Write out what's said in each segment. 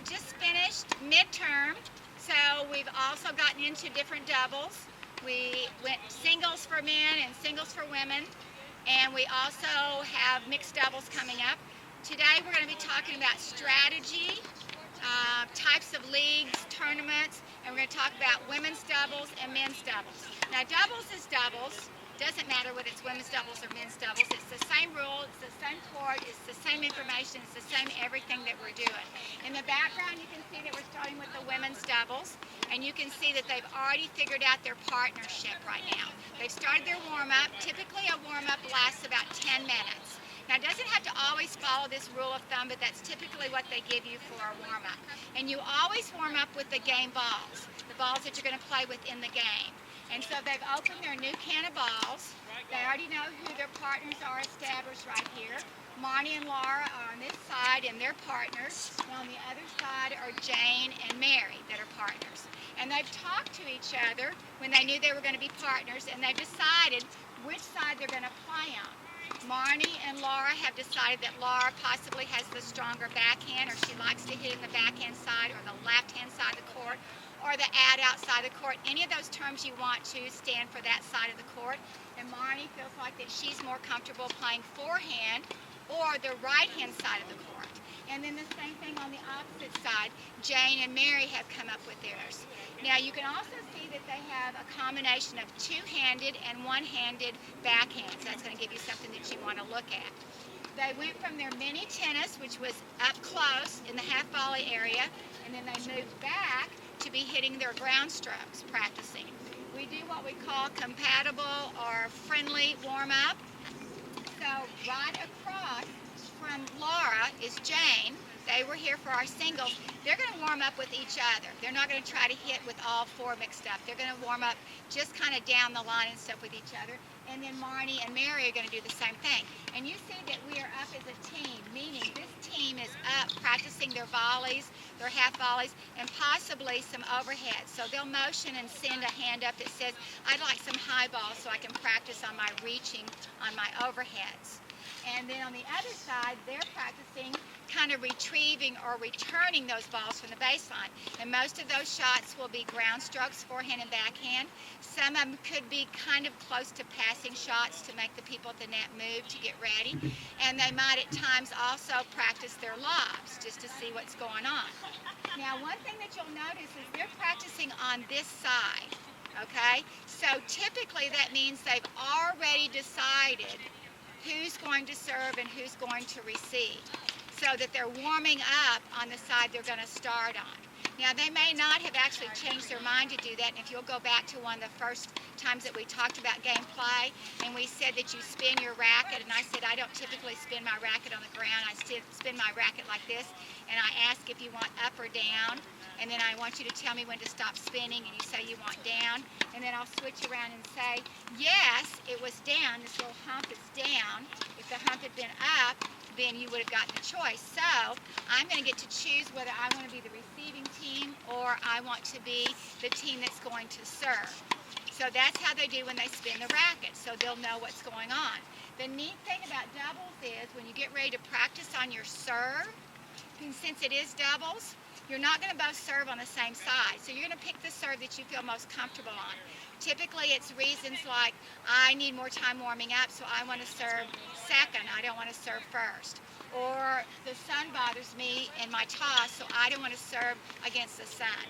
just finished midterm, so we've also gotten into different doubles. We went singles for men and singles for women, and we also have mixed doubles coming up. Today we're going to be talking about strategy, types of leagues, tournaments, and we're going to talk about women's doubles and men's doubles. Now, doubles is doubles. Doesn't matter whether it's women's doubles or men's doubles. It's the same rule, it's the same court, it's the same information, it's the same everything that we're doing. In the background, you can see that we're starting with the women's doubles, and you can see that they've already figured out their partnership right now. They've started their warm-up. Typically, a warm-up lasts about 10 minutes. Now, it doesn't have to always follow this rule of thumb, but that's typically what they give you for a warm-up. And you always warm up with the game balls, the balls that you're going to play with in the game. And so they've opened their new can of balls. They already know who their partners are established right here. Marnie and Laura are on this side, and they're partners. And on the other side are Jane and Mary that are partners. And they've talked to each other when they knew they were going to be partners, and they've decided which side they're going to play on. Marnie and Laura have decided that Laura possibly has the stronger backhand, or she likes to hit in the backhand side or the left-hand side of the court, or the ad outside the court. Any of those terms you want to stand for that side of the court. And Marnie feels like that she's more comfortable playing forehand or the right-hand side of the court. And then the same thing on the opposite side. Jane and Mary have come up with theirs. Now you can also see that they have a combination of two-handed and one-handed backhands. That's going to give you something that you want to look at. They went from their mini tennis, which was up close in the half volley area, and then they moved back to be hitting their ground strokes, practicing. We do what we call compatible or friendly warm-up. So right across from Laura is Jane. They were here for our singles. They're going to warm up with each other. They're not going to try to hit with all four mixed up. They're going to warm up just kind of down the line and stuff with each other. And then Marnie and Mary are going to do the same thing. And you see that we are up as a team, meaning this team is up practicing their volleys, their half volleys, and possibly some overheads. So they'll motion and send a hand up that says, I'd like some high balls so I can practice on my reaching on my overheads. And then on the other side, they're practicing kind of retrieving or returning those balls from the baseline. And most of those shots will be ground strokes, forehand and backhand. Some of them could be kind of close to passing shots to make the people at the net move to get ready. And they might at times also practice their lobs just to see what's going on. Now, one thing that you'll notice is they're practicing on this side, okay? So typically that means they've already decided who's going to serve and who's going to receive, so that they're warming up on the side they're going to start on. Now, they may not have actually changed their mind to do that, and if you'll go back to one of the first times that we talked about game play, and we said that you spin your racket, and I said I don't typically spin my racket on the ground, I spin my racket like this, and I ask if you want up or down, and then I want you to tell me when to stop spinning, and you say you want down, and then I'll switch around and say, yes, it was down, this little hump is down. If the hump had been up, then you would have gotten a choice. So I'm going to get to choose whether I want to be the receiving team or I want to be the team that's going to serve. So that's how they do when they spin the racket, so they'll know what's going on. The neat thing about doubles is when you get ready to practice on your serve, and since it is doubles, you're not going to both serve on the same side. So you're going to pick the serve that you feel most comfortable on. Typically it's reasons like, I need more time warming up, so I want to serve second. I don't want to serve first. Or the sun bothers me in my toss, so I don't want to serve against the sun.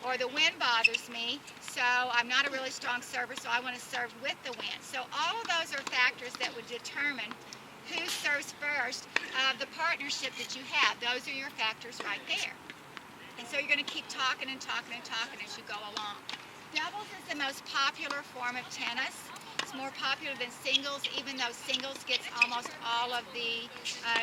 Or the wind bothers me, so I'm not a really strong server, so I want to serve with the wind. So all of those are factors that would determine who serves first of the partnership that you have. Those are your factors right there. And so you're going to keep talking and talking and talking as you go along. Doubles is the most popular form of tennis. It's more popular than singles, even though singles gets almost all of the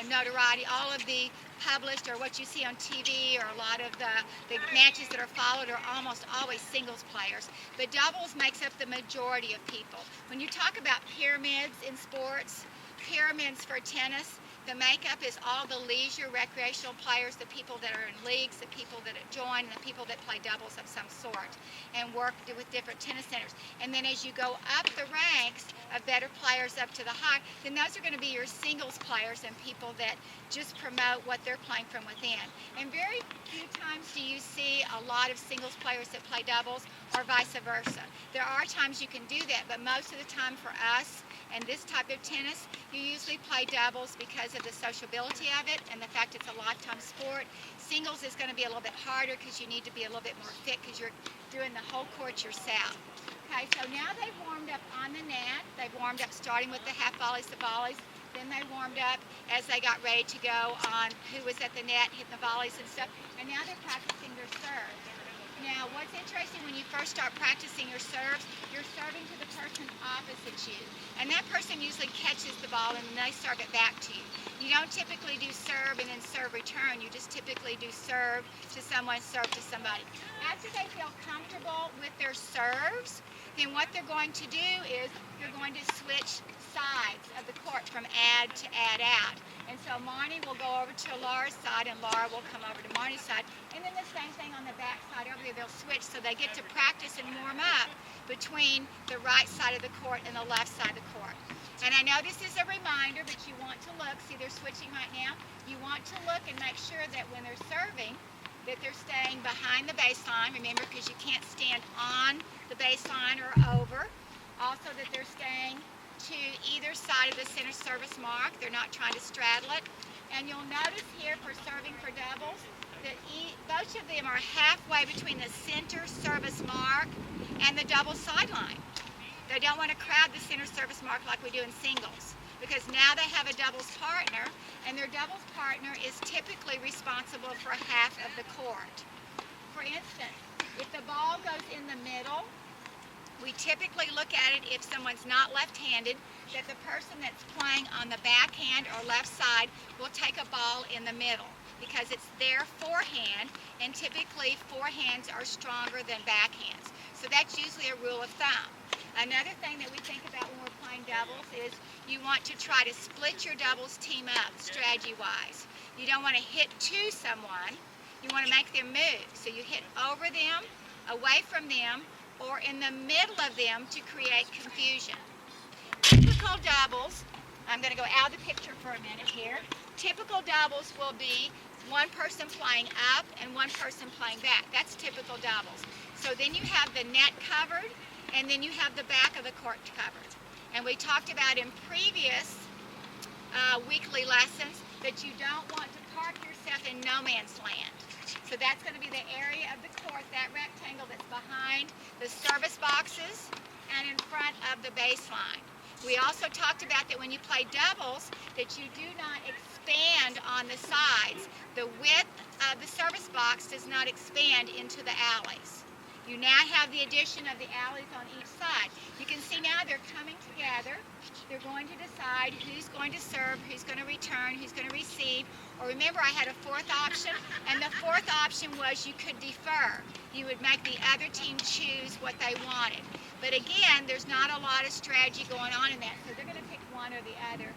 notoriety, all of the published or what you see on TV, or a lot of the matches that are followed are almost always singles players. But doubles makes up the majority of people. When you talk about pyramids in sports, pyramids for tennis, The makeup is all the leisure recreational players, the people that are in leagues, the people that join, and the people that play doubles of some sort and work with different tennis centers. And then as you go up the ranks of better players up to the high, then those are going to be your singles players and people that just promote what they're playing from within. And very few times do you see a lot of singles players that play doubles or vice versa. There are times you can do that, but most of the time for us and this type of tennis, you usually play doubles because of the sociability of it and the fact it's a lifetime sport. Singles is going to be a little bit harder because you need to be a little bit more fit because you're doing the whole court yourself. Okay, so now they've warmed up on the net. They've warmed up starting with the half volleys, the volleys. Then they warmed up as they got ready to go on who was at the net, hitting the volleys and stuff. And now they're practicing their serve. Now, what's interesting when you first start practicing your serves, you're serving to the person opposite you. And that person usually catches the ball and then they serve it back to you. You don't typically do serve and then serve return. You just typically do serve to someone, serve to somebody. After they feel comfortable with their serves, then what they're going to do is you're going to switch sides of the court from ad to ad out. And so Marnie will go over to Laura's side and Laura will come over to Marnie's side. And then the same thing on the back side over there, they'll switch so they get to practice and warm up between the right side of the court and the left side of the court. And I know this is a reminder, but you want to look, see they're switching right now, you want to look and make sure that when they're serving, that they're staying behind the baseline, remember, because you can't stand on the baseline or over. Also that they're staying to either side of the center service mark. They're not trying to straddle it. And you'll notice here for serving for doubles that both of them are halfway between the center service mark and the double sideline. They don't want to crowd the center service mark like we do in singles because now they have a doubles partner and their doubles partner is typically responsible for half of the court. For instance, if the ball goes in the middle, we typically look at it if someone's not left-handed, that the person that's playing on the backhand or left side will take a ball in the middle because it's their forehand, and typically forehands are stronger than backhands. So that's usually a rule of thumb. Another thing that we think about when we're playing doubles is you want to try to split your doubles team up strategy-wise. You don't want to hit to someone, you want to make them move. So you hit over them, away from them, or in the middle of them to create confusion. Typical doubles, I'm going to go out of the picture for a minute here. Typical doubles will be one person playing up and one person playing back. That's typical doubles. So then you have the net covered and then you have the back of the court covered. And we talked about in previous weekly lessons that you don't want to park yourself in no man's land. So that's going to be the area of the court, that rectangle that's behind the service boxes and in front of the baseline. We also talked about that when you play doubles, that you do not expand on the sides. The width of the service box does not expand into the alleys. You now have the addition of the alleys on each side. You can see now they're coming together. They're going to decide who's going to serve, who's going to return, who's going to receive. Or remember, I had a fourth option, and the fourth option was you could defer. You would make the other team choose what they wanted. But again, there's not a lot of strategy going on in that, so they're going to pick one or the other.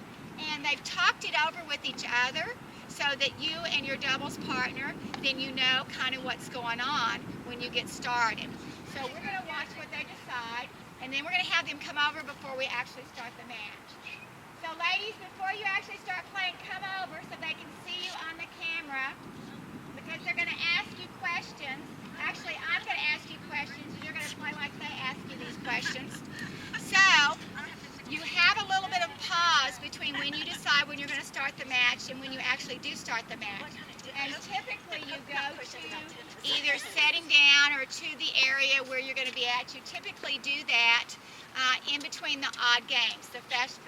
And they've talked it over with each other so that you and your doubles partner, then you know kind of what's going on when you get started. So we're going to watch what they decide, and then we're going to have them come over before we actually start the match. So ladies, before you actually start playing, come over so they can see you on the camera because they're going to ask you questions. Actually, I'm going to ask you questions and you're going to play like they ask you these questions. So you have a little bit of pause between when you decide when you're going to start the match and when you actually do start the match. And typically you go to either setting down or to the area where you're going to be at. You typically do that in between the odd games,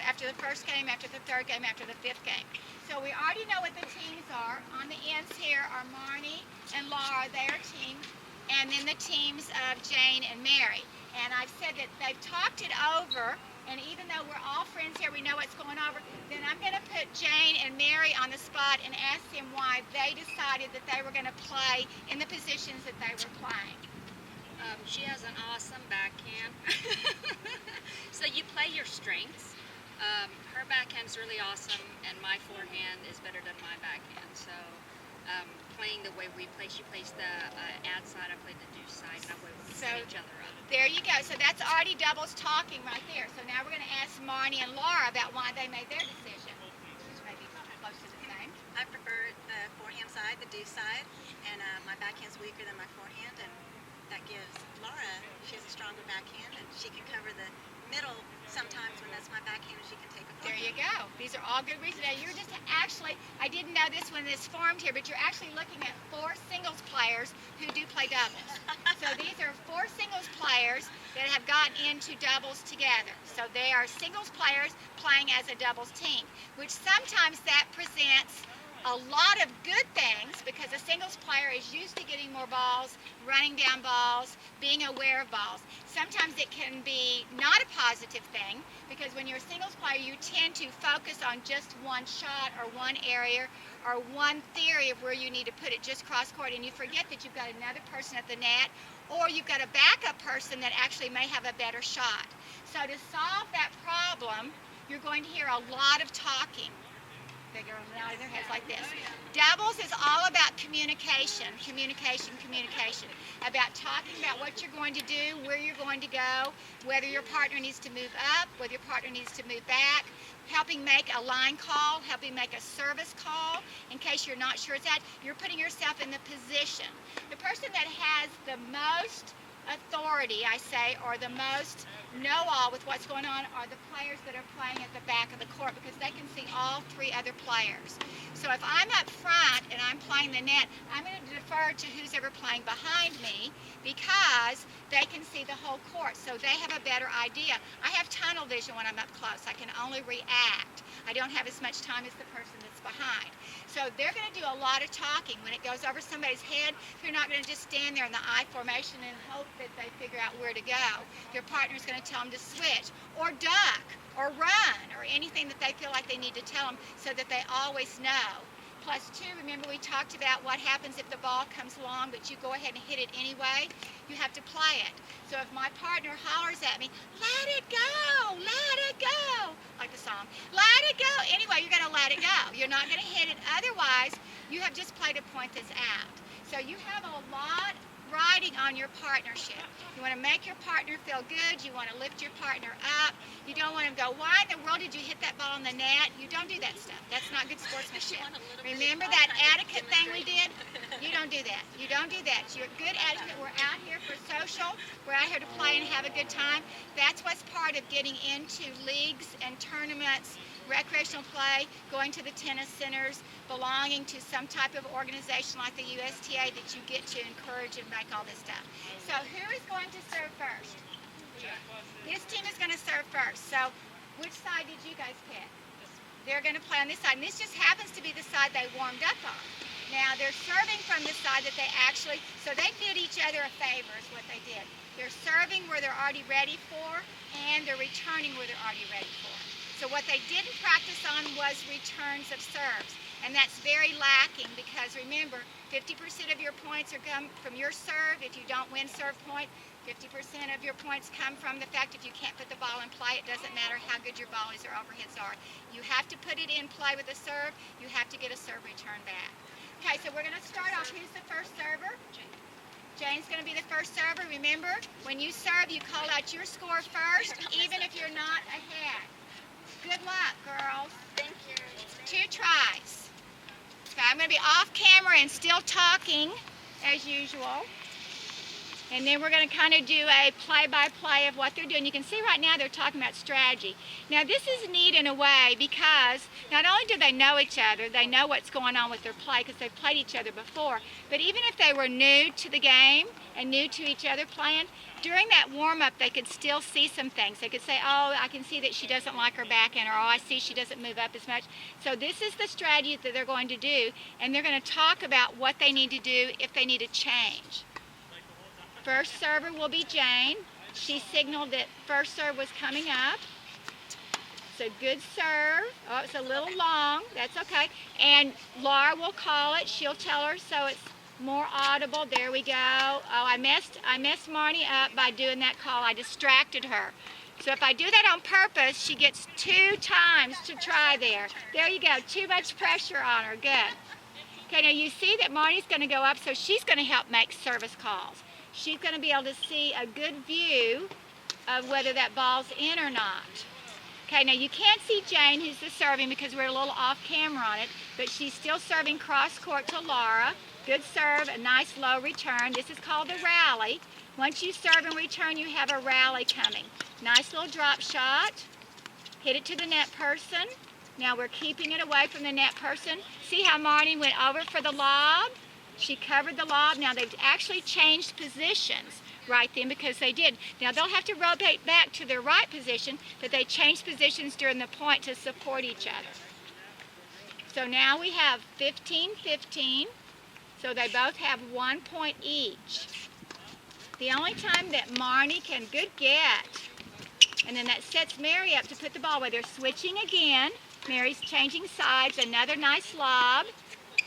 after the first game, after the third game, after the fifth game. So we already know what the teams are. On the ends here are Marnie and Laura, their team, and then the teams of Jane and Mary. And I've said that they've talked it over, and even though we're all friends here, we know what's going over, then I'm going to put Jane and Mary on the spot and ask them why they decided that they were going to play in the positions that they were playing. She has an awesome backhand. So you play your strengths. Her backhand's really awesome, and my forehand is better than my backhand. So, playing the way we play, she plays the ad side, I play the deuce side, and that way we can set each other up. There you go. So that's already doubles talking right there. So now we're going to ask Marnie and Laura about why they made their decision, which may be close to the same. I prefer the forehand side, the deuce side, and my backhand's weaker than my forehand, and that gives Laura, she has a stronger backhand, and she can cover the middle sometimes when that's my backhand, and she can take a forehand. There you go. These are all good reasons. Now you're just actually, I didn't know this when this formed here, but you're actually looking at 4 singles players who do play doubles. So these are 4 singles players that have gotten into doubles together. So they are singles players playing as a doubles team, which sometimes that presents a lot of good things because a singles player is used to getting more balls, running down balls, being aware of balls. Sometimes it can be not a positive thing because when you're a singles player, you tend to focus on just one shot or one area or one theory of where you need to put it just cross court, and you forget that you've got another person at the net, or you've got a backup person that actually may have a better shot. So to solve that problem, you're going to hear a lot of talking. They go nodding their heads like this. Doubles is all about communication, about talking about what you're going to do, where you're going to go, whether your partner needs to move up, whether your partner needs to move back, helping make a line call, helping make a service call. In case you're not sure it's that, you're putting yourself in the position. The person that has the most authority, I say, or the most know-all with what's going on are the players that are playing at the back of the court because they can see all 3 other players. So if I'm up front and I'm playing the net, I'm going to defer to who's ever playing behind me because they can see the whole court, so they have a better idea. I have tunnel vision when I'm up close. I can only react. I don't have as much time as the person that's behind. So they're going to do a lot of talking. When it goes over somebody's head, they're not going to just stand there in the I formation and hope that they figure out where to go. Their partner's going to tell them to switch or duck or run or anything that they feel like they need to tell them so that they always know. Plus 2, remember we talked about what happens if the ball comes along but you go ahead and hit it anyway? You have to play it. So if my partner hollers at me, let it go, like the song, let it go. Anyway, you're going to let it go. You're not going to hit it. Otherwise, you have just played a point that's out. So you have a lot riding on your partnership. You want to make your partner feel good. You want to lift your partner up. You don't want to go, why in the world did you hit that ball in the net? You don't do that stuff. That's not good sportsmanship. Remember that etiquette thing we did? You don't do that. You don't do that. You're good etiquette. We're out here for social. We're out here to play and have a good time. That's what's part of getting into leagues and tournaments, recreational play, going to the tennis centers, belonging to some type of organization like the USTA that you get to encourage and make all this stuff. So who is going to serve first? This team is going to serve first. So which side did you guys pick? They're going to play on this side. And this just happens to be the side they warmed up on. Now they're serving from the side that they actually, so they did each other a favor is what they did. They're serving where they're already ready for, and they're returning where they're already ready for. So what they didn't practice on was returns of serves. And that's very lacking because remember, 50% of your points are come from your serve. If you don't win serve point, 50% of your points come from the fact if you can't put the ball in play, it doesn't matter how good your volleys or overheads are. You have to put it in play with a serve. You have to get a serve return back. Okay, so we're going to start off. Who's the first server? Jane's going to be the first server. Remember, when you serve, you call out your score first, even if you're not ahead. Good luck, girls. Thank you. 2 tries. Okay, I'm going to be off camera and still talking as usual. And then we're going to kind of do a play-by-play of what they're doing. You can see right now they're talking about strategy. Now this is neat in a way because not only do they know each other, they know what's going on with their play because they've played each other before, but even if they were new to the game and new to each other playing, during that warm-up they could still see some things. They could say, oh, I can see that she doesn't like her backhand, or oh, I see she doesn't move up as much. So this is the strategy that they're going to do, and they're going to talk about what they need to do if they need to change. First server will be Jane. She signaled that first serve was coming up. It's a good serve. Oh, it's a little long. That's okay. And Laura will call it. She'll tell her so it's more audible. There we go. Oh, I messed Marnie up by doing that call. I distracted her. So if I do that on purpose, she gets 2 times to try there. There you go. Too much pressure on her. Good. Okay, now you see that Marnie's going to go up, so she's going to help make service calls. She's going to be able to see a good view of whether that ball's in or not. Okay, now you can't see Jane, who's the serving, because we're a little off camera on it, but she's still serving cross court to Laura. Good serve, a nice low return. This is called the rally. Once you serve and return, you have a rally coming. Nice little drop shot. Hit it to the net person. Now we're keeping it away from the net person. See how Marnie went over for the lob? She covered the lob. Now they've actually changed positions right then because they did. Now they'll have to rotate back to their right position, but they changed positions during the point to support each other. So now we have 15-15. So they both have 1 point each. The only time that Marnie can, good get, and then that sets Mary up to put the ball away. They're switching again. Mary's changing sides. Another nice lob.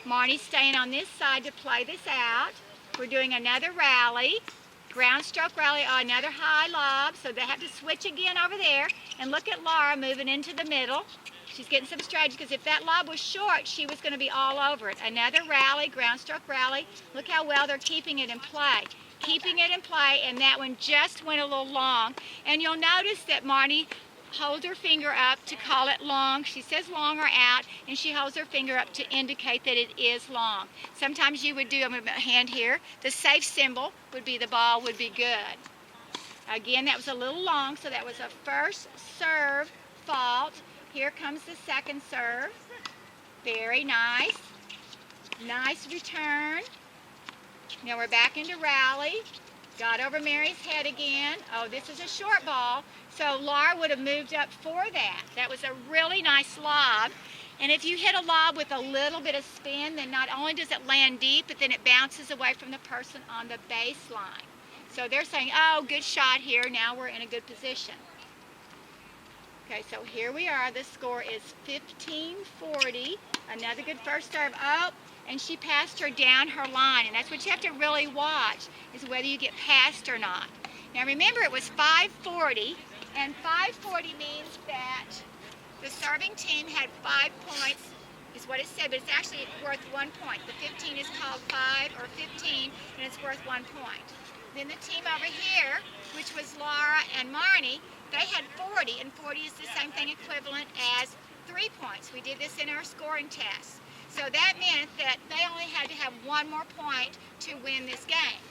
Marnie's staying on this side to play this out. We're doing another rally. Ground stroke rally. Oh, another high lob. So they have to switch again over there. And look at Laura moving into the middle. She's getting some strategy because if that lob was short, she was going to be all over it. Another rally, ground stroke rally. Look how well they're keeping it in play. Keeping it in play, and that one just went a little long. And you'll notice that Marnie holds her finger up to call it long. She says long or out, and she holds her finger up to indicate that it is long. Sometimes you would do a hand here. The safe symbol would be the ball would be good. Again, that was a little long, so that was a first serve fault. Here comes the second serve. Very nice. Nice return. Now we're back into rally. Got over Mary's head again. Oh, this is a short ball. So Laura would have moved up for that. That was a really nice lob. And if you hit a lob with a little bit of spin, then not only does it land deep, but then it bounces away from the person on the baseline. So they're saying, oh, good shot here. Now we're in a good position. Okay, so here we are. The score is 15-40. Another good first serve. Oh, and she passed her down her line. And that's what you have to really watch, is whether you get past or not. Now remember, it was 5-40, and 5-40 means that the serving team had 5 points, is what it said, but it's actually worth 1 point. The 15 is called 5 or 15, and it's worth 1 point. Then the team over here, which was Laura and Marnie, they had 40, and 40 is the same thing equivalent as 3 points. We did this in our scoring test. So that meant that they only had to have 1 more point to win this game.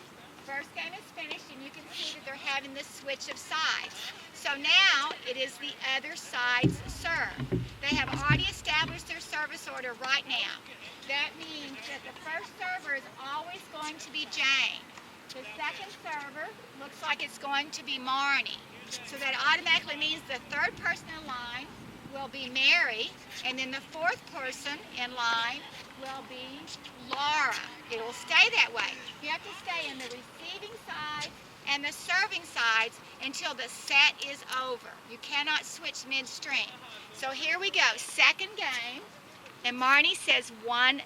First game is finished, and you can see that they're having this switch of sides. So now it is the other side's serve. They have already established their service order right now. That means that the first server is always going to be Jane. The second server looks like it's going to be Marnie. So that automatically means the third person in line will be Mary, and then the fourth person in line will be Laura. It will stay that way. You have to stay in the receiving side and the serving sides until the set is over. You cannot switch midstream. So here we go, second game, and Marnie says 1-0.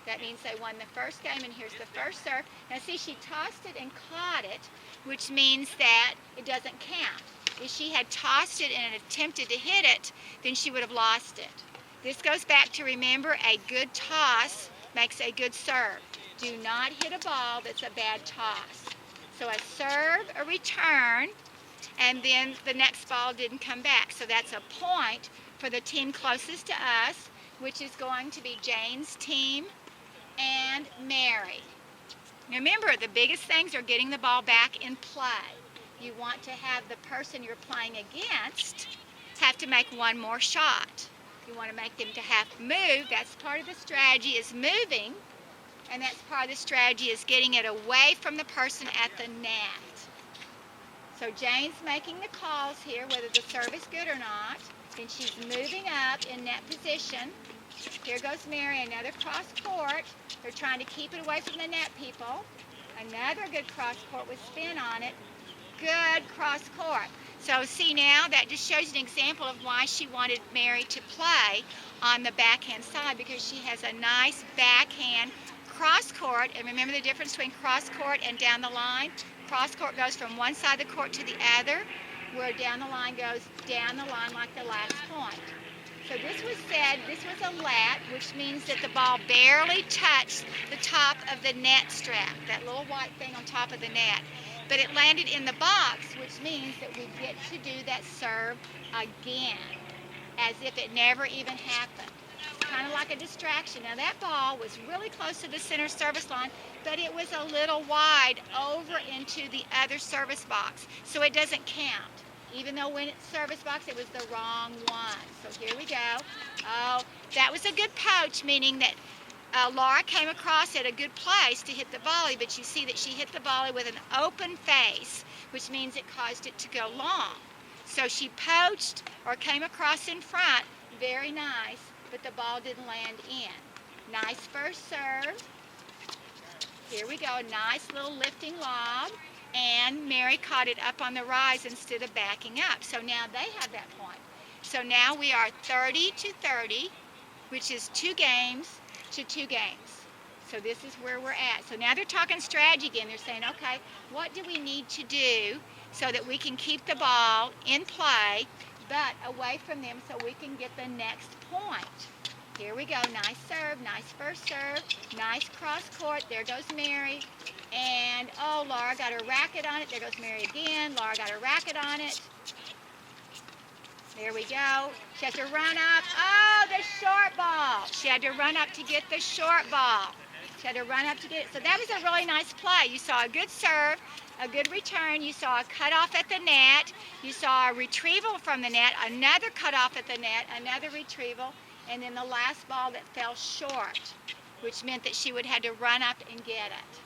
That means they won the first game, and here's the first serve. Now see, she tossed it and caught it, which means that it doesn't count. If she had tossed it and attempted to hit it, then she would have lost it. This goes back to, remember, a good toss makes a good serve. Do not hit a ball that's a bad toss. So a serve, a return, and then the next ball didn't come back. So that's a point for the team closest to us, which is going to be Jane's team and Mary. Now remember, the biggest things are getting the ball back in play. You want to have the person you're playing against have to make 1 more shot. You want to make them to have to move. That's part of the strategy, is moving. And that's part of the strategy, is getting it away from the person at the net. So Jane's making the calls here, whether the serve is good or not. Then she's moving up in net position. Here goes Mary, another cross court. They're trying to keep it away from the net people. Another good cross court with spin on it. Good cross court. So see, now that just shows you an example of why she wanted Mary to play on the backhand side, because she has a nice backhand cross court. And remember the difference between cross court and down the line? Cross court goes from one side of the court to the other. where down the line goes down the line like the last point. So this was said, this was a lat, which means that the ball barely touched the top of the net strap, that little white thing on top of the net. But it landed in the box, which means that we get to do that serve again, as if it never even happened. Kind of like a distraction. Now that ball was really close to the center service line, but it was a little wide over into the other service box, so it doesn't count. Even though when it's service box, it was the wrong one. So here we go. Oh, that was a good poach, meaning that Laura came across at a good place to hit the volley, but you see that she hit the volley with an open face, which means it caused it to go long. So she poached or came across in front, very nice, but the ball didn't land in. Nice first serve. Here we go, nice little lifting lob, and Mary caught it up on the rise instead of backing up. So now they have that point. So now we are 30-30, which is 2 games to 2 games. So this is where we're at. So now they're talking strategy again. They're saying, okay, what do we need to do so that we can keep the ball in play, but away from them so we can get the next point? Here we go. Nice serve, nice first serve, nice cross court. There goes Mary. And, oh, Laura got her racket on it. There goes Mary again. Laura got her racket on it. There we go. She has to run up. Oh, the short ball. She had to run up to get the short ball. She had to run up to get it. So that was a really nice play. You saw a good serve, a good return. You saw a cutoff at the net. You saw a retrieval from the net, another cutoff at the net, another retrieval, and then the last ball that fell short, which meant that she would have to run up and get it.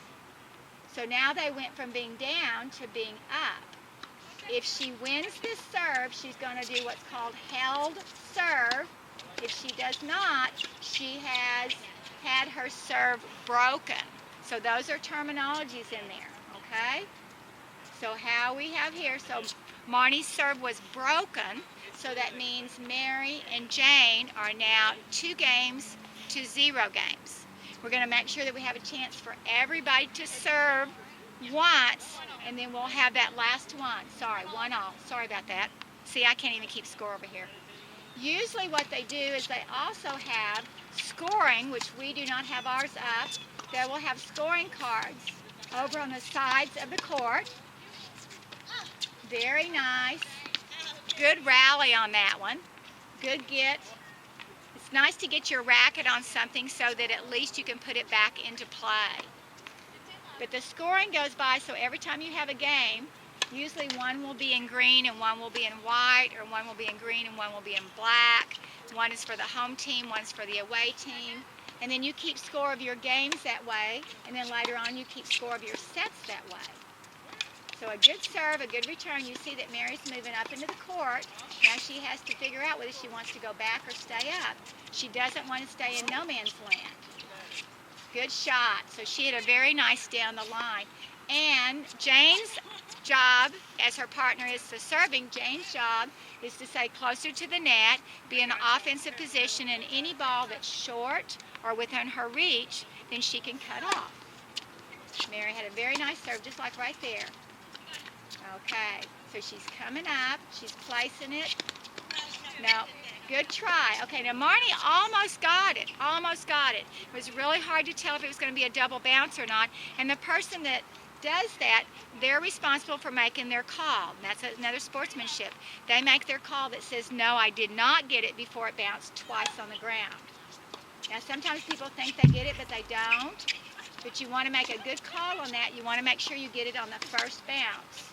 So now they went from being down to being up. If she wins this serve, she's going to do what's called held serve. If she does not, she has had her serve broken. So those are terminologies in there, okay? So how we have here, so Marnie's serve was broken, so that means Mary and Jane are now 2 games to 0 games. We're going to make sure that we have a chance for everybody to serve once, and then we'll have that last one. Sorry, 1-all. Sorry about that. See, I can't even keep score over here. Usually what they do is they also have scoring, which we do not have ours up. They will have scoring cards over on the sides of the court. Very nice. Good rally on that one. Good get. It's nice to get your racket on something so that at least you can put it back into play. But the scoring goes by, so every time you have a game, usually one will be in green and one will be in white, or one will be in green and one will be in black. One is for the home team, one's for the away team. And then you keep score of your games that way, and then later on you keep score of your sets that way. So a good serve, a good return. You see that Mary's moving up into the court. Now she has to figure out whether she wants to go back or stay up. She doesn't want to stay in no man's land. Good shot. So she had a very nice down the line. And Jane's job, as her partner is the serving, Jane's job is to stay closer to the net, be in an offensive position, and any ball that's short or within her reach, then she can cut off. Mary had a very nice serve, just like right there. Okay, so she's coming up, she's placing it. No, good try. Okay, now Marnie almost got it, almost got it. It was really hard to tell if it was going to be a double bounce or not, and the person that does that, they're responsible for making their call. And that's another sportsmanship. They make their call that says, no, I did not get it before it bounced twice on the ground. Now, sometimes people think they get it, but they don't. But you want to make a good call on that. You want to make sure you get it on the first bounce.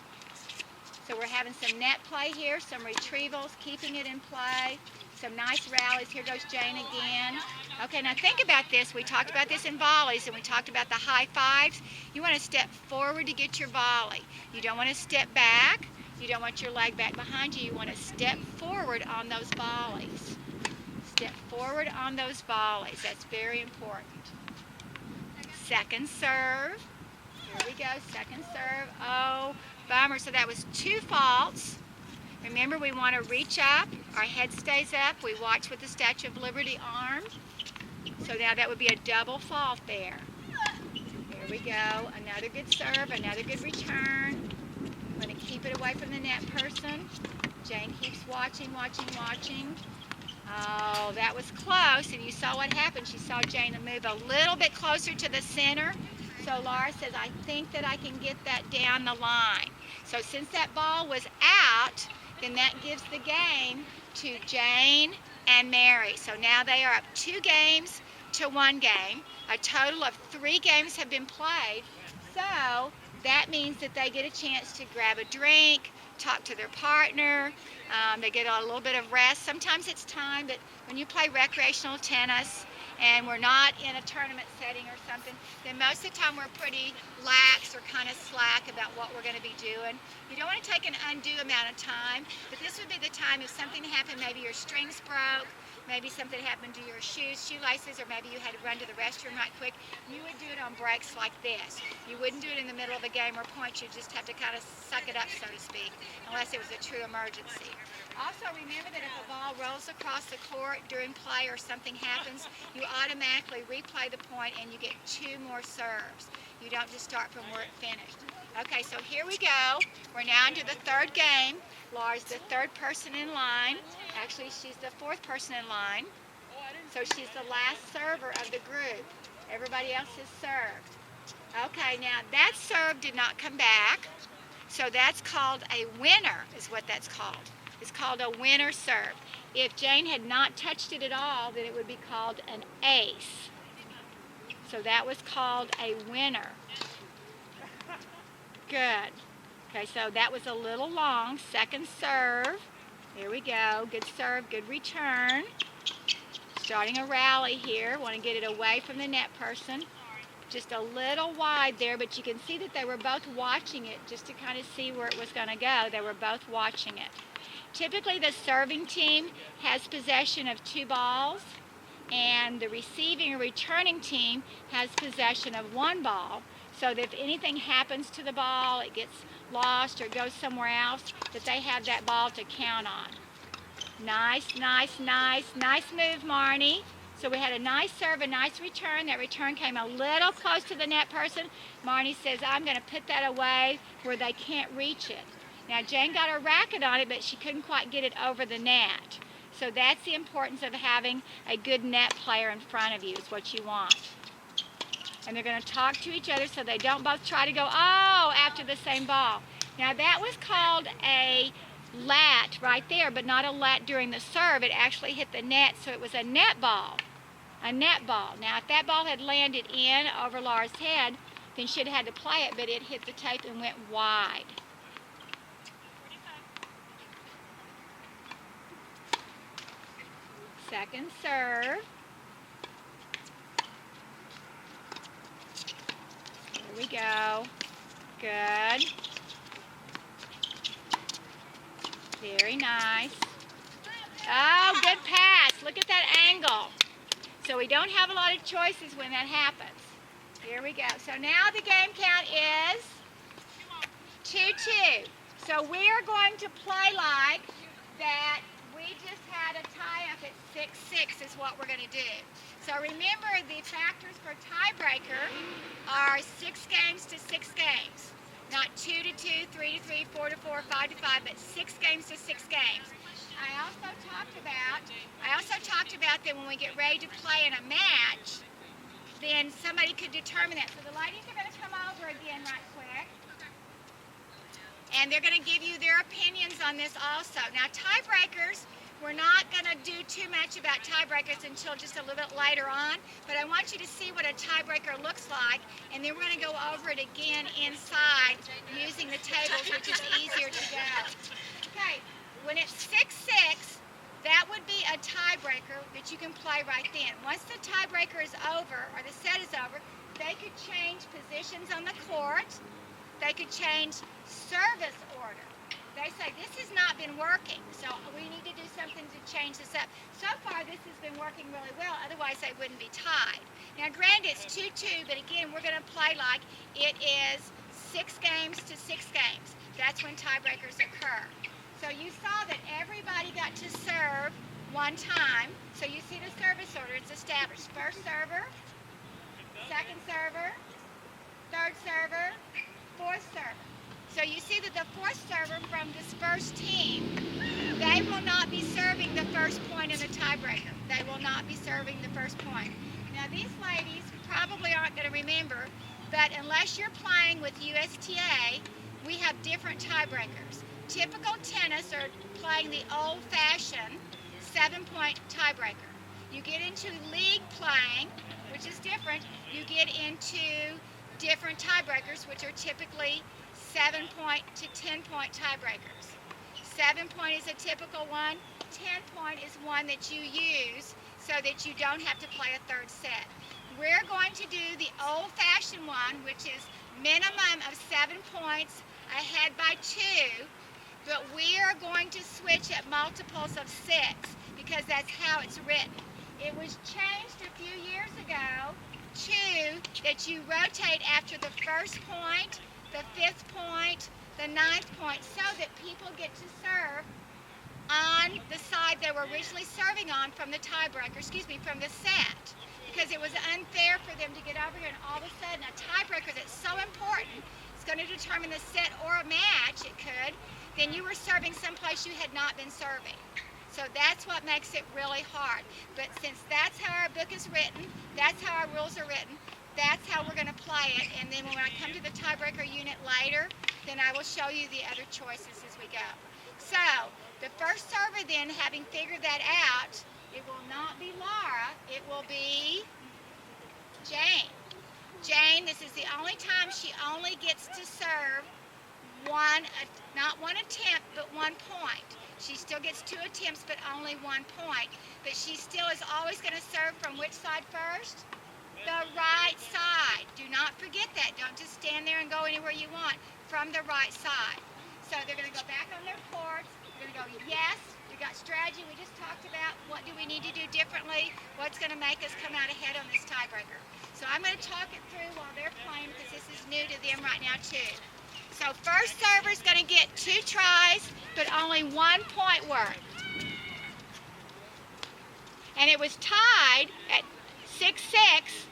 So we're having some net play here, some retrievals, keeping it in play, some nice rallies. Here goes Jane again. Okay, now think about this. We talked about this in volleys, and we talked about the high fives. You want to step forward to get your volley. You don't want to step back. You don't want your leg back behind you. You want to step forward on those volleys. Step forward on those volleys. That's very important. Second serve. Here we go, second serve. Oh, bummer. So that was 2 faults. Remember, we want to reach up. Our head stays up. We watch with the Statue of Liberty arm. So now that would be a double fault there. Here we go. Another good serve, another good return. I'm going to keep it away from the net person. Jane keeps watching, watching, watching. Oh, that was close, and you saw what happened. She saw Jane move a little bit closer to the center. So Laura says, I think that I can get that down the line. So since that ball was out, then that gives the game to Jane and Mary. So now they are up 2 games to 1 game. A total of 3 games have been played. So that means that they get a chance to grab a drink, talk to their partner. They get a little bit of rest. Sometimes it's time, but when you play recreational tennis and we're not in a tournament setting or something, then most of the time we're pretty lax or kind of slack about what we're going to be doing. You don't want to take an undue amount of time, but this would be the time if something happened, maybe your strings broke, maybe something happened to your shoelaces, or maybe you had to run to the restroom right quick, you would do it on breaks like this. You wouldn't do it in the middle of a game or point. You'd just have to kind of suck it up, so to speak, unless it was a true emergency. Also, remember that if a ball rolls across the court during play or something happens, you automatically replay the point and you get 2 more serves. You don't just start from where it finished. Okay, so here we go. We're now into the 3rd game. Laura's the 3rd person in line. Actually, she's the 4th person in line. So she's the last server of the group. Everybody else is served. Okay, now that serve did not come back. So that's called a winner, is what that's called. It's called a winner serve. If Jane had not touched it at all, then it would be called an ace. So that was called a winner. Good. Okay, so that was a little long. 2nd serve. Here we go. Good serve, good return. Starting a rally here. Want to get it away from the net person. Just a little wide there, but you can see that they were both watching it just to kind of see where it was going to go. They were both watching it. Typically, the serving team has possession of 2 balls, and the receiving or returning team has possession of 1 ball, so that if anything happens to the ball, it gets lost or goes somewhere else, that they have that ball to count on. Nice, nice, nice, nice move, Marnie. So we had a nice serve, a nice return. That return came a little close to the net person. Marnie says, I'm going to put that away where they can't reach it. Now, Jane got her racket on it, but she couldn't quite get it over the net. So that's the importance of having a good net player in front of you, is what you want. And they're going to talk to each other so they don't both try to go, oh, after the same ball. Now, that was called a lat right there, but not a lat during the serve. It actually hit the net, so it was a net ball. A net ball. Now, if that ball had landed in over Laura's head, then she'd had to play it, but it hit the tape and went wide. Second serve. Here we go. Good. Very nice. Oh, good pass. Look at that angle. So we don't have a lot of choices when that happens. Here we go. So now the game count is 2-2. So we are going to play like that we just had a tie-up at 6-6 is what we're going to do. So remember, the factors for tiebreaker are 6 games to 6 games. Not 2-2, 3-3, 4-4, 5-5, but 6 games to 6 games. I also talked about that when we get ready to play in a match, then somebody could determine that. So the ladies are going to come over again right quick. And they're going to give you their opinions on this also. Now, tiebreakers, we're not going to do too much about tiebreakers until just a little bit later on, but I want you to see what a tiebreaker looks like, and then we're going to go over it again inside using the tables, which is easier to go. Okay, when it's 6-6, that would be a tiebreaker that you can play right then. Once the tiebreaker is over, or the set is over, they could change positions on the court. They could change service order. They say, this has not been working, so we need to do something to change this up. So far, this has been working really well, otherwise they wouldn't be tied. Now, granted, it's 2-2, but again, we're going to play like it is 6 games to 6 games. That's when tiebreakers occur. So you saw that everybody got to serve 1 time. So you see the service order, it's established. First server, second server, third server, fourth server. So you see that the fourth server from this first team, they will not be serving the first point in the tiebreaker. They will not be serving the first point. Now these ladies probably aren't going to remember, but unless you're playing with USTA, we have different tiebreakers. Typical tennis are playing the old-fashioned 7-point tiebreaker. You get into league playing, which is different. You get into different tiebreakers, which are typically 7-point to 10-point tiebreakers. 7-point is a typical one. 10-point is one that you use so that you don't have to play a third set. We're going to do the old-fashioned one, which is minimum of 7 points ahead by 2, but we are going to switch at multiples of 6 because that's how it's written. It was changed a few years ago to that you rotate after the first point, the 5th point, the 9th point, so that people get to serve on the side they were originally serving on from the tiebreaker, from the set. Because it was unfair for them to get over here and all of a sudden a tiebreaker that's so important, it's going to determine the set or a match, it could, then you were serving someplace you had not been serving. So that's what makes it really hard. But since that's how our book is written, that's how our rules are written, that's how we're going to play it. And then when I come to the tiebreaker unit later, then I will show you the other choices as we go. So the first server then, having figured that out, it will not be Laura, it will be Jane. Jane, this is the only time she only gets to serve not one attempt, but 1 point. She still gets 2 attempts, but only 1 point. But she still is always going to serve from which side first? The right side. Do not forget that. Don't just stand there and go anywhere you want. From the right side. So they're going to go back on their courts. They're going to go, yes, we got strategy. We just talked about what do we need to do differently. What's going to make us come out ahead on this tiebreaker. So I'm going to talk it through while they're playing because this is new to them right now too. So first server is going to get 2 tries, but only 1 point worth. And it was tied at 6-6,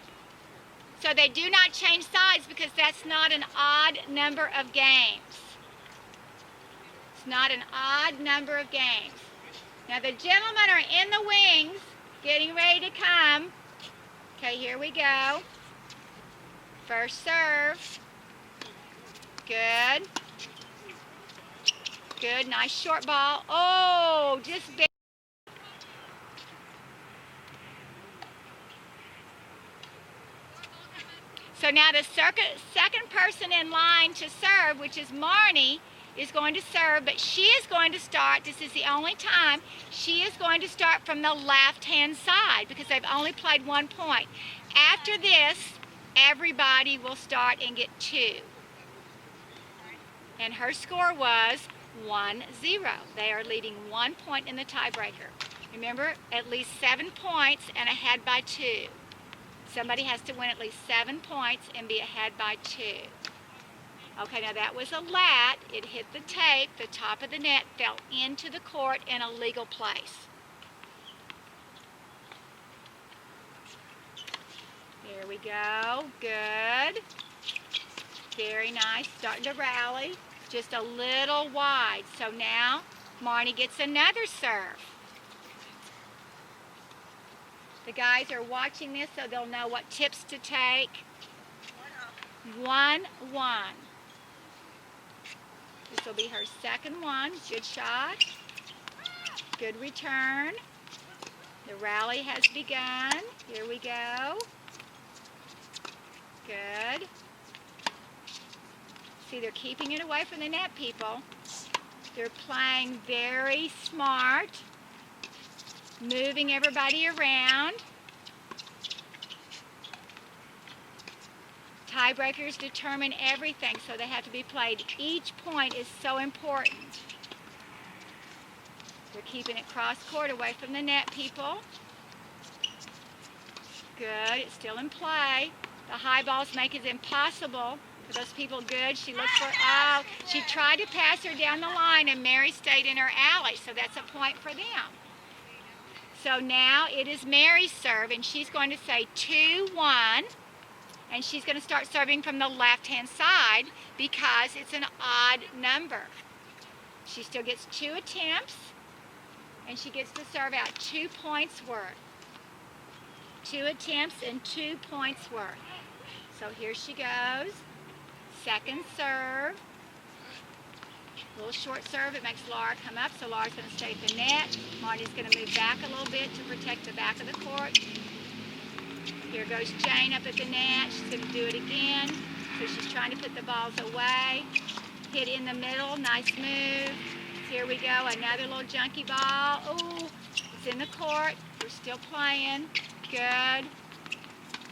so they do not change sides because that's not an odd number of games. It's not an odd number of games. Now the gentlemen are in the wings, getting ready to come. Okay, here we go. First serve. Good. Good, nice short ball. Oh, just barely. So now the second person in line to serve, which is Marnie, is going to serve, but she is going to start, this is the only time, she is going to start from the left-hand side because they've only played 1 point. After this, everybody will start and get 2. And her score was 1-0. They are leading 1 point in the tiebreaker. Remember, at least 7 points and ahead by 2. Somebody has to win at least 7 points and be ahead by 2. Okay, now that was a lat. It hit the tape, the top of the net, fell into the court in a legal place. There we go. Good. Very nice. Starting to rally. Just a little wide. So now Marnie gets another serve. The guys are watching this so they'll know what tips to take. 1-1. This will be her second one. Good shot. Good return. The rally has begun. Here we go. Good. See, they're keeping it away from the net, people. They're playing very smart, moving everybody around. Tiebreakers determine everything, so they have to be played. Each point is so important. They're keeping it cross-court away from the net, people. Good. It's still in play. The high balls make it impossible for those people. Good. She looked for, oh, she tried to pass her down the line, and Mary stayed in her alley, so that's a point for them. So now it is Mary's serve, and she's going to say 2-1. And she's going to start serving from the left-hand side because it's an odd number. She still gets 2 attempts, and she gets to serve out 2 points worth. 2 attempts and 2 points worth. So here she goes. Second serve. A little short serve. It makes Laura come up, so Laura's going to stay at the net. Marty's going to move back a little bit to protect the back of the court. Here goes Jane up at the net. She's going to do it again. So she's trying to put the balls away. Hit in the middle. Nice move. Here we go. Another little junky ball. Ooh, it's in the court. We're still playing. Good.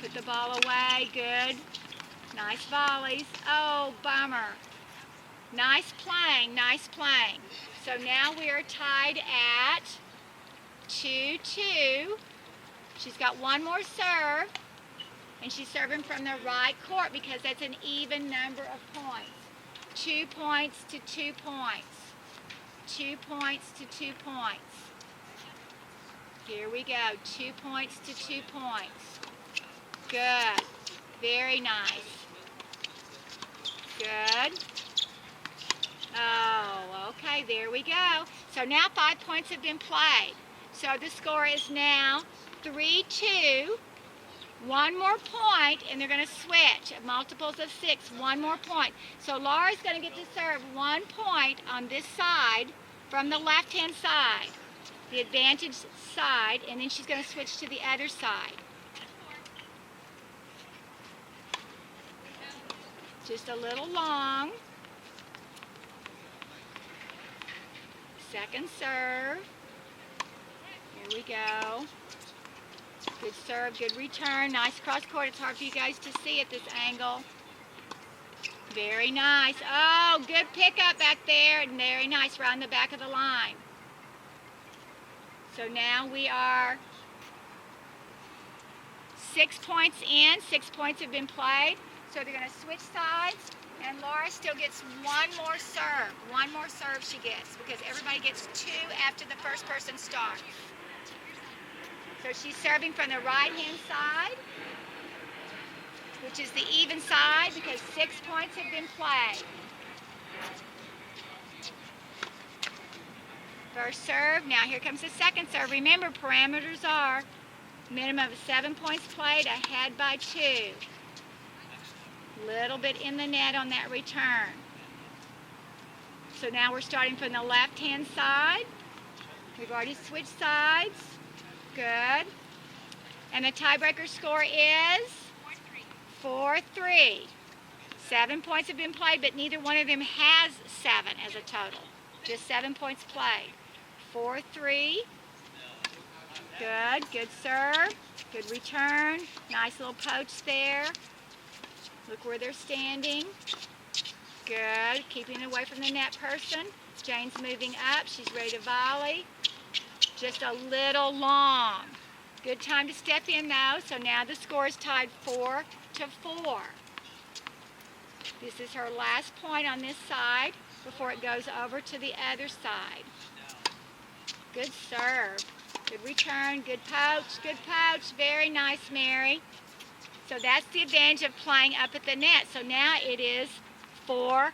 Put the ball away. Good. Nice volleys. Oh, bummer. Nice playing. Nice playing. So now we are tied at 2-2. She's got one more serve, and she's serving from the right court because that's an even number of points. 2 points to 2 points. 2 points to 2 points. Here we go. 2 points to 2 points. Good. Very nice. Good. Oh, okay. There we go. So now 5 points have been played. So the score is now 3-2. One more point, and they're going to switch. Multiples of 6, one more point. So Laura's going to get to serve 1 point on this side from the left-hand side, the advantage side, and then she's going to switch to the other side. Just a little long. Second serve. Here we go. Good serve, good return. Nice cross court. It's hard for you guys to see at this angle. Very nice. Oh, good pickup back there. Very nice, right on the back of the line. So now we are 6 points in. 6 points have been played. So they're going to switch sides. And Laura still gets one more serve. One more serve she gets because everybody gets 2 after the first person starts. So she's serving from the right-hand side, which is the even side because 6 points have been played. First serve. Now here comes the second serve. Remember, parameters are minimum of 7 points played, ahead by 2. Little bit in the net on that return. So now we're starting from the left-hand side. We've already switched sides. Good. And the tiebreaker score is 4-3. 7 points have been played, but neither one of them has 7 as a total. Just 7 points played. 4-3. Good. Good serve. Good return. Nice little poach there. Look where they're standing. Good. Keeping away from the net person. Jane's moving up. She's ready to volley. Just a little long. Good time to step in though. So now the score is tied 4-4. This is her last point on this side before it goes over to the other side. Good serve. Good return. Good poach. Good poach. Very nice, Mary. So that's the advantage of playing up at the net. So now it is 4-5.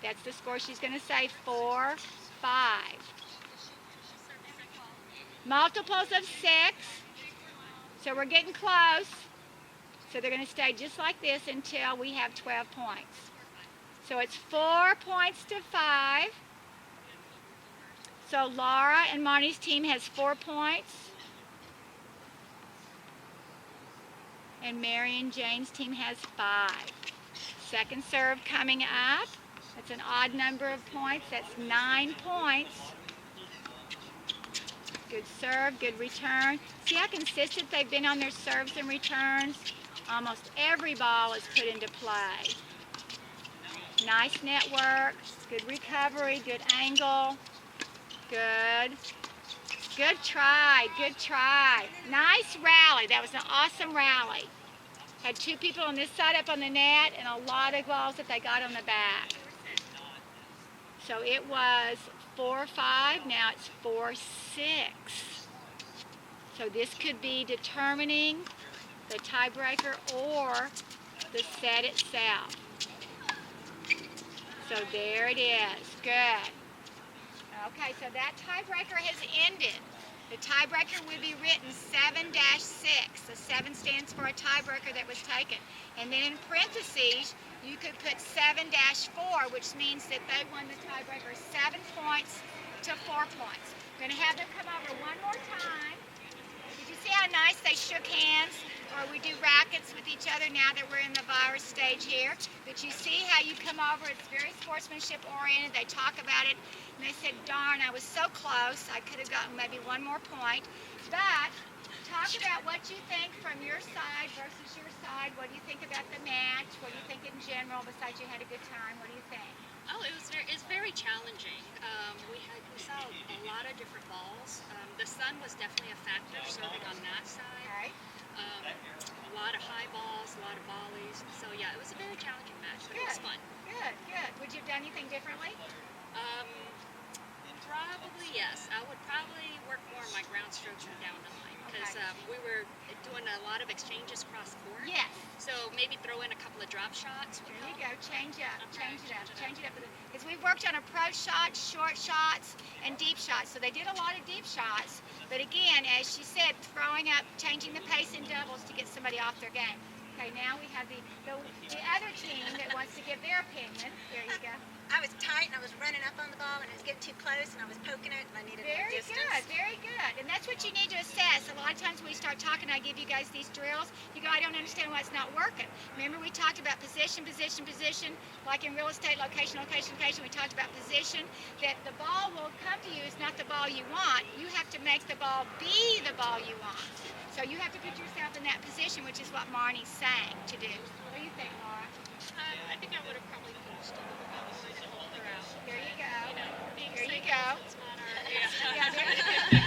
That's the score she's going to say, 4-5. Multiples of 6. So we're getting close. So they're going to stay just like this until we have 12 points. So it's 4 points to 5. So Laura and Monty's team has 4 points. And Mary and Jane's team has 5. Second serve coming up. That's an odd number of points. That's 9 points. Good serve, good return. See how consistent they've been on their serves and returns? Almost every ball is put into play. Nice network, good recovery, good angle. Good. Good try, good try. Nice rally. That was an awesome rally. Had 2 people on this side up on the net and a lot of balls that they got on the back. So it was 4-5, now it's 4-6. So this could be determining the tiebreaker or the set itself. So there it is. Good. Okay, so that tiebreaker has ended. The tiebreaker would be written 7-6. The 7 stands for a tiebreaker that was taken. And then in parentheses, you could put 7-4, which means that they won the tiebreaker 7 points to 4 points. I'm going to have them come over one more time. Did you see how nice they shook hands? Or we do rackets with each other now that we're in the virus stage here. But you see how you come over, it's very sportsmanship oriented. They talk about it and they said, darn, I was so close. I could have gotten maybe one more point. But talk about what you think from your side versus your side. What do you think about the match? What do you think in general, besides you had a good time? What do you think? Oh, it's very challenging. We saw a lot of different balls. The sun was definitely a factor serving on that side. Okay. A lot of high balls, a lot of volleys. So yeah, it was a very challenging match, but it was fun. Good, good. Would you have done anything differently? Probably yes. I would probably work more on my ground strokes from down the line because we were doing a lot of exchanges cross court. Yes. So maybe throw in a couple of drop shots. There you go. Change it up. Change it up. Change it up. Because we worked on approach shots, short shots, and deep shots. So they did a lot of deep shots. But again, as she said, throwing up, changing the pace in doubles to get somebody off their game. Okay, now we have the other team that wants to give their opinion. There you go. I was tight and I was running up on the ball and it was getting too close and I was poking it and I needed more Very distance. good, very good. And that's what you need to assess. A lot of times when we start talking, I give you guys these drills, you go, I don't understand why it's not working. Remember we talked about position, position, position, like in real estate, location, location, location, we talked about position, that the ball will come to you is not the ball you want. You have to make the ball be the ball you want. So you have to put yourself in that position, which is what Marnie's saying to do. What do you think, Laura? I think I would have probably coached a little bit. There you go. There you go. Yeah. Yeah, there you go.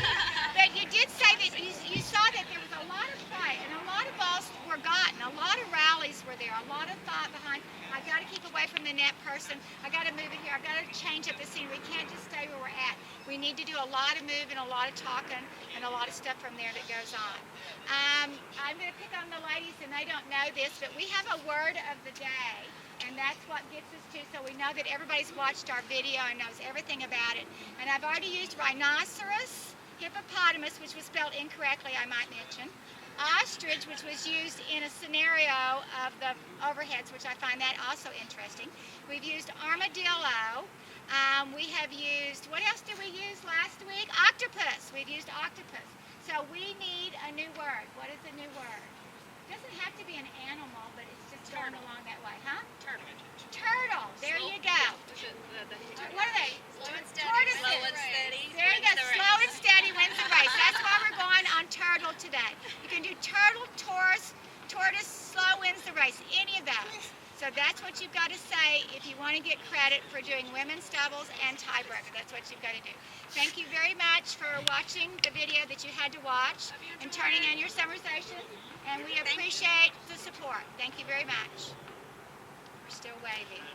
But you did say that you saw that there was a lot of play and a lot of balls were gotten. A lot of rallies were there. A lot of thought behind, I got to keep away from the net person. I got to move it here. I've got to change up the scene. We can't just stay where we're at. We need to do a lot of moving, a lot of talking, and a lot of stuff from there that goes on. I'm going to pick on the ladies, and they don't know this, but we have a word of the day. And that's what gets us to, so we know that everybody's watched our video and knows everything about it. And I've already used rhinoceros, hippopotamus, which was spelled incorrectly, I might mention, ostrich, which was used in a scenario of the overheads, which I find that also interesting. We've used armadillo. We have used, what else did we use last week? Octopus. We've used octopus. So we need a new word. What is a new word? It doesn't have to be an animal, but it's just going along that way, huh? Turtle. Turtle. There you go. What are they? Slow and steady. Tortoises. Slow and steady. There you go. Slow and steady wins the race. That's why we're going on turtle today. You can do turtle, tortoise, slow wins the race. Any of those. So that's what you've got to say if you want to get credit for doing women's doubles and tiebreaker. That's what you've got to do. Thank you very much for watching the video that you had to watch and turning in your summarization. And we appreciate the support. Thank you very much. We're still waving.